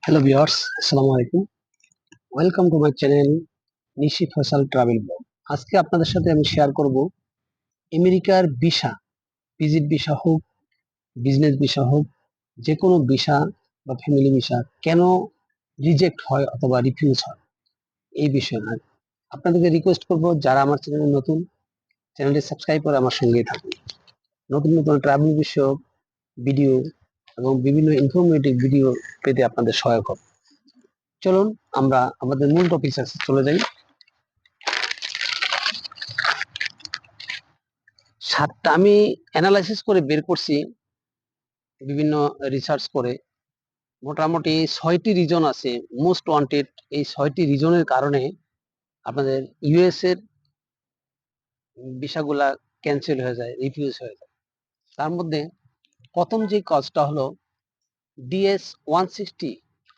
Hello viewers, আসসালামু আলাইকুম। Welcome to my channel Nishi Faisal travel blog. আজকে আপনাদের সাথে আমি শেয়ার করব আমেরিকার ভিসা, ভিজিট ভিসা হোক, বিজনেস ভিসা হোক, যে কোনো ভিসা বা ফ্যামিলি ভিসা কেন রিজেক্ট হয় অথবা রিফিউজ হয় এই বিষয়ে না। আপনাদেরকে রিকোয়েস্ট করব, যারা আমার চ্যানেলে নতুন, চ্যানেলটি সাবস্ক্রাইব করে আমার সঙ্গেই থাকুন। নতুন নতুন ট্রাভেল বিষয়ক ভিডিও এবং বিভিন্ন ইনফরমেটিভ ভিডিও পেতে আপনাদের সহায়ক হবে। চলুন আমরা আমাদের মূল টপিকে চলে যাই। সাতটা আমি অ্যানালাইসিস করে বের করছি, বিভিন্ন রিসার্চ করে মোটামুটি 6টি রিজন আছে মোস্ট ওয়ান্টেড। এই 6টি রিজনের কারণে আপনাদের ইউএস এর ভিসাগুলা ক্যান্সেল হয়ে যায়, রিফিউজ হয়ে যায়। তার মধ্যে প্রথম যে কাজটা হলো DS-160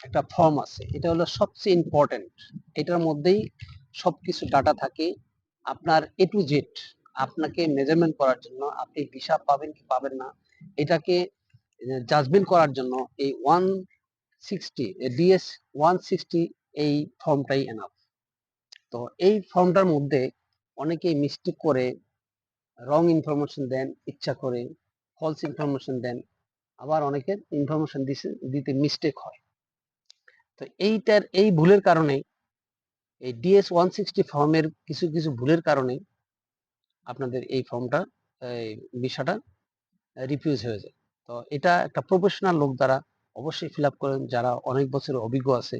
একটা ফর্ম আছে, এটা হলো সবচেয়ে ইম্পর্টেন্ট। এটার মধ্যেই সবকিছু ডাটা থাকে, আপনার এ টু জেড। আপনাকে মেজারমেন্ট করার জন্য আপনি ভিসা পাবেন কি পাবেন না এটাকে জাজমেন্ট করার জন্য এই 160 DS-160 এই ফর্মটাই এনাফ। তো এই ফর্মটার মধ্যে অনেকেই মিস্টেক করে রং ইনফরমেশন দেন, ইচ্ছা করে ফলস ইনফরমেশন দেন, আবার অনেকের ইনফরমেশন দিতে মিস্টেক হয়। তো এই ভুলের কারণে, এই DS-160 ফর্মের কিছু কিছু ভুলের কারণে আপনাদের এই ফর্মটা, ভিসাটা রিফিউজ হয়ে যায়। তো এটা একটা প্রফেশনাল লোক দ্বারা অবশ্যই ফিল আপ করেন, যারা অনেক বছরের অভিজ্ঞ আছে।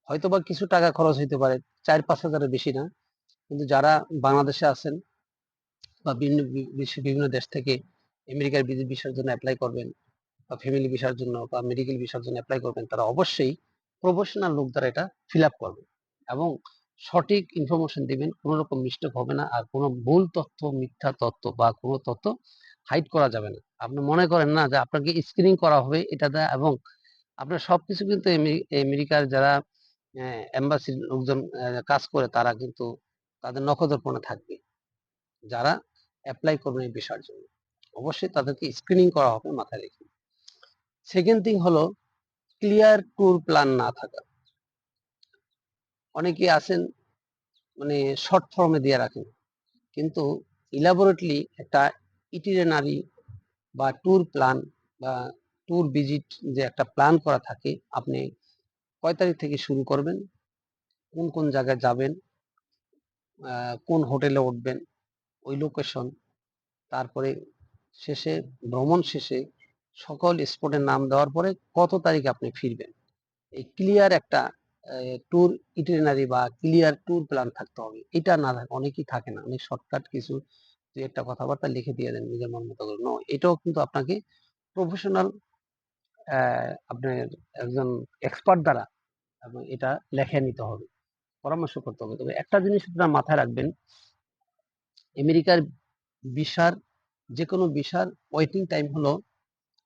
হয়তোবা কিছু টাকা খরচ হইতে পারে, 4-5 হাজারের বেশি না, কিন্তু যারা বাংলাদেশে আছেন বা বিভিন্ন দেশ থেকে আমেরিকার ভিসার জন্য অ্যাপ্লাই করবেন বা ফ্যামিলি ভিসার জন্য বা মেডিকেল ভিসার জন্য অ্যাপ্লাই করবেন, তারা অবশ্যই প্রফেশনাল লোক দ্বারা এটা ফিল আপ করবেন এবং সঠিক ইনফরমেশন দিবেন, কোনো রকম মিস্টেক হবে না। আর কোনো ভুল তথ্য, মিথ্যা তথ্য বা কোনো তথ্য হাইড করা যাবে না। আপনি মনে করেন না যে আপনাকে স্ক্রিনিং করা হবে এটা দেয়, এবং আপনার সবকিছু কিন্তু আমেরিকার যারা এম্বাসির লোকজন কাজ করে, তারা কিন্তু তাদের নখদর্পণে থাকবে। যারা অ্যাপ্লাই করবেন এই বিষয়ের জন্য অবশ্যই তাদেরকে স্ক্রিনিং করা হবে, মাথায় রেখে। সেকেন্ড থিং হলো ক্লিয়ার ট্যুর প্ল্যান না থাকা। অনেকে আছেন মানে শর্ট ফর্মে দিয়ে রাখেন, কিন্তু ইলাবোরেটলি একটা ইটিনারি বা ট্যুর প্ল্যান বা ট্যুর ভিজিট যে একটা প্ল্যান করা থাকে, আপনি কয় তারিখ থেকে শুরু করবেন, কোন কোন জায়গায় যাবেন, কোন হোটেলে উঠবেন, ওই লোকেশন, তারপরে শেষে ভ্রমণ শেষে সকল স্পটের নাম দেওয়ার পরে কত তারিখ আপনি ফিরবেন, এই ক্লিয়ার একটা ট্যুর ইটিনারি বা ক্লিয়ার ট্যুর প্ল্যান থাকতে হবে। এটা না থাকে, অনেকেই থাকে না, অনেক শর্টকাট কিছু দুই একটা কথাবার্তা লিখে দিয়ে দেন নিজের মন মতো করে। নো, এটাও কিন্তু আপনাকে প্রফেশনাল, আপনার একজন এক্সপার্ট দ্বারা এবং এটা লেখে নিতে হবে, পরামর্শ করতে হবে। তবে একটা জিনিস আপনারা মাথায় রাখবেন, আমেরিকার ভিসার, যে কোনো ভিসার ওয়েটিং টাইম হলো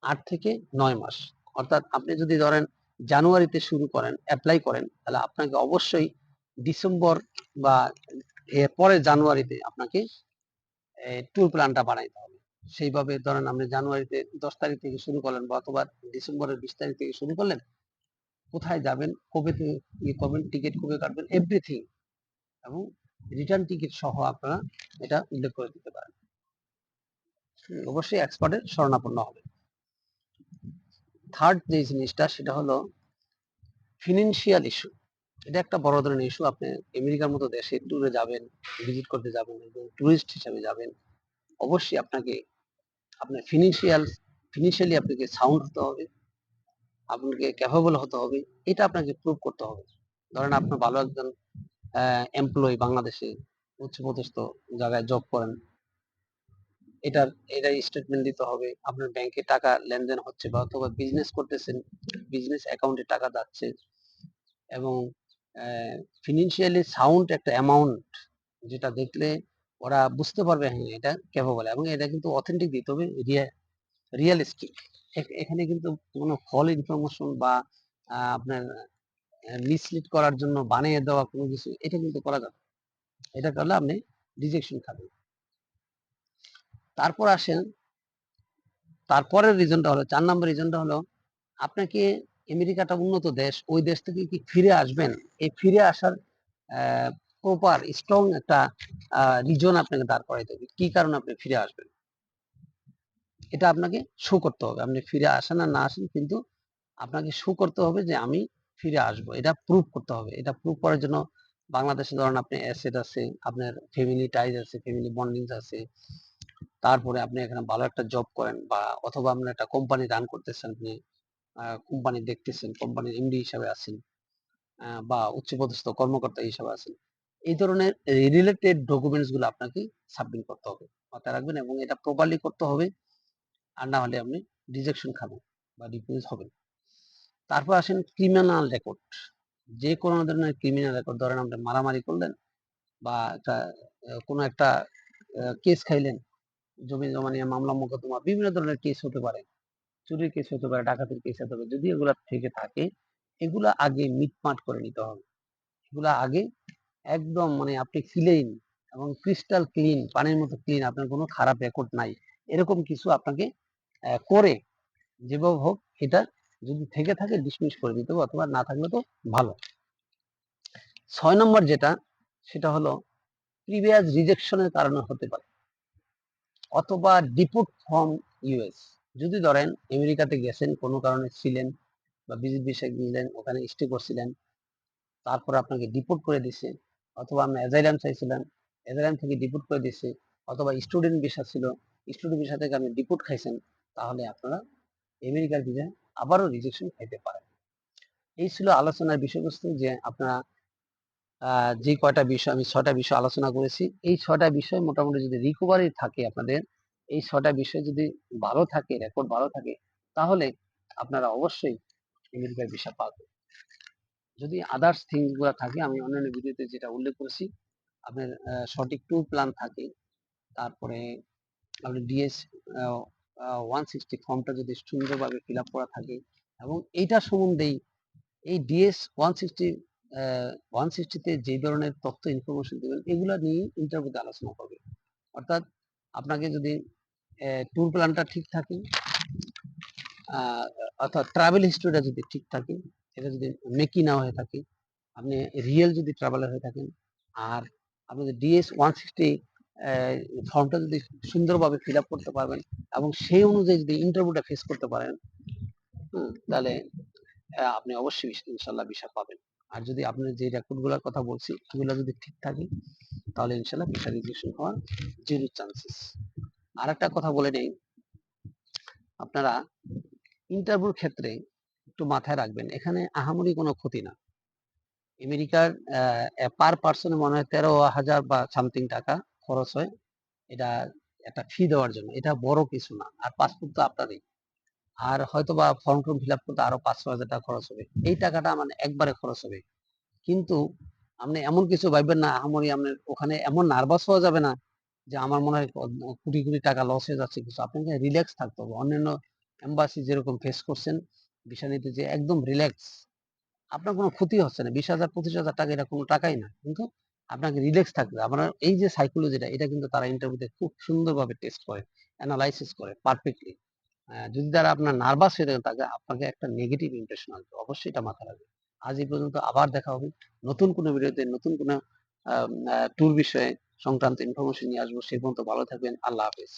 8 থেকে 9 মাস। অর্থাৎ আপনি যদি ধরেন জানুয়ারিতে শুরু করেন, অ্যাপ্লাই করেন, তাহলে আপনাকে অবশ্যই ডিসেম্বর বা এর পরে জানুয়ারিতে আপনাকে ট্যুর প্ল্যানটা বানাইতে হবে। সেইভাবে ধরেন আপনি জানুয়ারিতে 10 তারিখ থেকে শুরু করলেন বা অথবা ডিসেম্বরের 20 তারিখ থেকে শুরু করলেন, কোথায় যাবেন, কবে থেকে করবেন, টিকিট কবে কাটবেন, এভরিথিং, এবং রিটার্ন টিকিট সহ আপনারা এটা উল্লেখ করে দিতে পারেন। অবশ্যই এক্সপার্টের শরণাপন্ন হবে। থার্ড যে জিনিসটা, সেটা হলো ফিনান্সিয়াল ইস্যু। এটা একটা বড় ধরনের ইস্যু। আপনি আমেরিকার মতো দেশে ট্যুরে যাবেন, ভিজিট করতে যাবেন এবং টুরিস্ট হিসেবে যাবেন, অবশ্যই আপনাকে আপনার ফিনান্সিয়ালি আপনাকে সাউন্ড হতে হবে, আপনাকে ক্যাপেবল হতে হবে। এটা আপনাকে প্রুভ করতে হবে। ধরেন আপনার ভালো একজন এমপ্লয়ি, বাংলাদেশে উচ্চপদস্থ জায়গায় জব করেন, এটার স্টেটমেন্ট দিতে হবে। আপনার ব্যাংকে টাকা লেনদেন হচ্ছে বা অথবা বিজনেস করতেছেন, বিজনেস অ্যাকাউন্টে টাকা যাচ্ছে, এবং ফিনান্সিয়ালি সাউন্ড একটা অ্যামাউন্ট, যেটা দেখলে ওরা বুঝতে পারবে হ্যাঁ এটা ক্যাপেবল। এবং এটা কিন্তু অথেন্টিক দিতে হবে, রিয়েলিস্টিক। এখানে কিন্তু কোনো ফল ইনফরমেশন বা আপনার মিসলিড করার জন্য বানিয়ে দেওয়া কোনো কিছু, এটা কিন্তু করা যাবে। এটা করলে আপনি রিজেকশন খাবেন। তারপর আসেন, তারপরের রিজনটা হলো, 4 নম্বর রিজনটা হলো আপনাকে আমেরিকাটা উন্নত দেশ, ওই দেশ থেকে কি ফিরে আসবেন? এই ফিরে আসার প্রপার স্ট্রং একটা রিজন আপনাকে দাঁড় করাইতে হবে, কি কারণে আপনি ফিরে আসবেন, এটা আপনাকে শো করতে হবে। আপনি ফিরে আসেন আর না আসেন, কিন্তু আপনাকে শো করতে হবে যে আমি ফিরে আসবো, এটা প্রুভ করতে হবে। এটা প্রুভ করার জন্য বাংলাদেশে ধরেন আপনি অ্যাসেট আছে, আপনার ফ্যামিলি টাইজ আছে, ফ্যামিলি বন্ডিংস আছে, তারপরে আপনি এখানে ভালো একটা জব করেন, বা অথবা আপনি একটা কোম্পানি রান করতেছেন, আপনি কোম্পানি দেখতেছেন, কোম্পানির এমডি হিসাবে আছেন, বা উচ্চপদস্থ কর্মকর্তা হিসাবে আছেন, এই ধরনের রিলেটেড ডকুমেন্টস গুলো আপনাকে সাবমিট করতে হবে, মাথায় রাখবেন, এবং এটা প্রপারলি করতে হবে। আর না হলে আপনি রিজেকশন খাবেন বা ডিফিউজ হবেন। তারপর আসেন ক্রিমিনাল রেকর্ড। যে কোনো ধরনের ক্রিমিনাল রেকর্ড, ধরেন আপনি মারামারি করলেন, বা একটা কোনো একটা কেস খাইলেন, জমি জমা নিয়ে মামলা মোকদ্দমা, বিভিন্ন ধরনের কেস হতে পারে, চুরির কেস হতে পারে, ডাকাতির কেস হতে পারে। যদি এগুলা থেকে থাকে, এগুলা আগে মিটমাট করে নিতে হবে। এগুলা আগে একদম মানে আপনি ক্লিন এবং ক্রিস্টাল ক্লিন, পানির মতো ক্লিন, আপনার কোনো খারাপ রেকর্ড নাই, এরকম কিছু আপনাকে করে যেভাবে হোক এটা যদি থেকে থাকে ডিসমিস করে দিতে হবে, অথবা না থাকলে তো ভালো। 6 নম্বর যেটা, সেটা হলো প্রিভিয়াস রিজেকশনের কারণে হতে পারে, অথবা ডিপোর্ট ফ্রম ইউএস। যদি ধরেন আমেরিকাতে গেছেন, কোনো কারণে ছিলেন বা ভিজিট ভিসায় গেলেন, ওখানে স্টে করছিলেন, তারপর আপনাকে ডিপোর্ট করে দিছে, অথবা আপনি অ্যাজাইলাম চাইছিলেন, অ্যাজাইলাম থেকে ডিপোর্ট করে দিছে, অথবা স্টুডেন্ট ভিসা ছিল, স্টুডেন্ট ভিসা থেকে আপনি ডিপোর্ট খাইছেন, তাহলে আপনারা আমেরিকার ভিসা আবারও রিজেকশন খাইতে পারেন। এই ছিল আলোচনার বিষয়বস্তু, যে আপনারা যে কয়টা বিষয়, আমি 6টা বিষয় আলোচনা করেছি, এই 6টা বিষয় মোটামুটি যদি রিকভারি থাকে আপনাদের, এই 6টা বিষয় যদি ভালো থাকে, রেকর্ড ভালো থাকে, তাহলে আপনারা অবশ্যই আমেরিকার ভিসা পাবেন। যদি আদার্স থিংস গুলো থাকে, আমি অন্যান্য ভিডিওতে যেটা উল্লেখ করেছি, আপনার সঠিক ট্যুর প্ল্যান থাকে, তারপরে আপনার ডিএস 160 ফর্মটা যদি সুন্দরভাবে ফিল আপ করা থাকে, এবং এইটা সম্বন্ধেই এই ডিএস 160তে যে ধরনের তথ্য ইনফরমেশন দেবেন, এগুলা নিয়ে ইন্টারভিউতে আলোচনা করবে। অর্থাৎ আপনাকে যদি ট্যুর প্ল্যানটা ঠিক থাকে, অর্থাৎ ট্রাভেল হিস্ট্রিটা যদি ঠিক থাকে, এটা যদি মেকি না হয়ে থাকে, আপনি রিয়েল যদি ট্রাভেলার হয়ে থাকেন, আর আপনি ডিএস 160 ফর্মটা যদি সুন্দরভাবে ফিল আপ করতে পারবেন, এবং সেই অনুযায়ী যদি ইন্টারভিউটা ফেস করতে পারেন, তাহলে আপনি অবশ্যই ইনশাল্লাহ ভিসা পাবেন। আর যদি আপনার যে রেকর্ড গুলোর কথা বলছি এগুলো যদি ঠিক থাকে, তাহলে ইনশাল্লাহ ভিসা রিজেকশন হওয়ার জিরো চান্সেস। আর একটা কথা বলে নেই, আপনারা ইন্টারভিউর ক্ষেত্রে একটু মাথায় রাখবেন, এখানে আহামরি কোনো ক্ষতি না। আমেরিকার পার পার্সনে মনে হয় 13,000 বা সামথিং টাকা খরচ হয়, এটা একটা ফি দেওয়ার জন্য, এটা বড় কিছু না। আর পাসপোর্ট তো আপনারই, আর হয়তো বা ফর্ম টর্ম ফিল আপ করতে আরো 5-6 হাজার টাকা খরচ হবে, এই টাকাটা মানে একবারে খরচ হবে। কিন্তু আপনি এমন কিছু ভাববেন না, আহামরি আপনার ওখানে এমন নার্ভাস হওয়া যাবে না যে আমার মনে হয় কোটি কোটি টাকা লস হয়ে যাচ্ছে কিছু। আপনাকে রিল্যাক্স থাকতে হবে, অন্যান্য এম্বাসি যেরকম ফেস করছেন ভিসা নিতে, যে একদম রিল্যাক্স, আপনার কোনো ক্ষতি হচ্ছে না। 20,000 25,000 টাকা এটা কোনো টাকাই না, কিন্তু আপনাকে রিল্যাক্স থাকবে। আপনার এই যে সাইকোলজিটা, এটা কিন্তু তারা ইন্টারভিউতে খুব সুন্দরভাবে টেস্ট করে, অ্যানালাইসিস করে পারফেক্টলি। যদি তারা আপনার নার্ভাস হয়ে থাকে, তাকে আপনাকে একটা নেগেটিভ ইমপ্রেশন আসবে, অবশ্যই এটা মাথায় রাখবেন। আজ এই পর্যন্ত, আবার দেখা হবে নতুন কোনো ভিডিওতে, নতুন কোনো ট্যুর বিষয়ে সংক্রান্ত ইনফরমেশন নিয়ে আসবো। সে পর্যন্ত ভালো থাকবেন। আল্লাহ হাফেজ।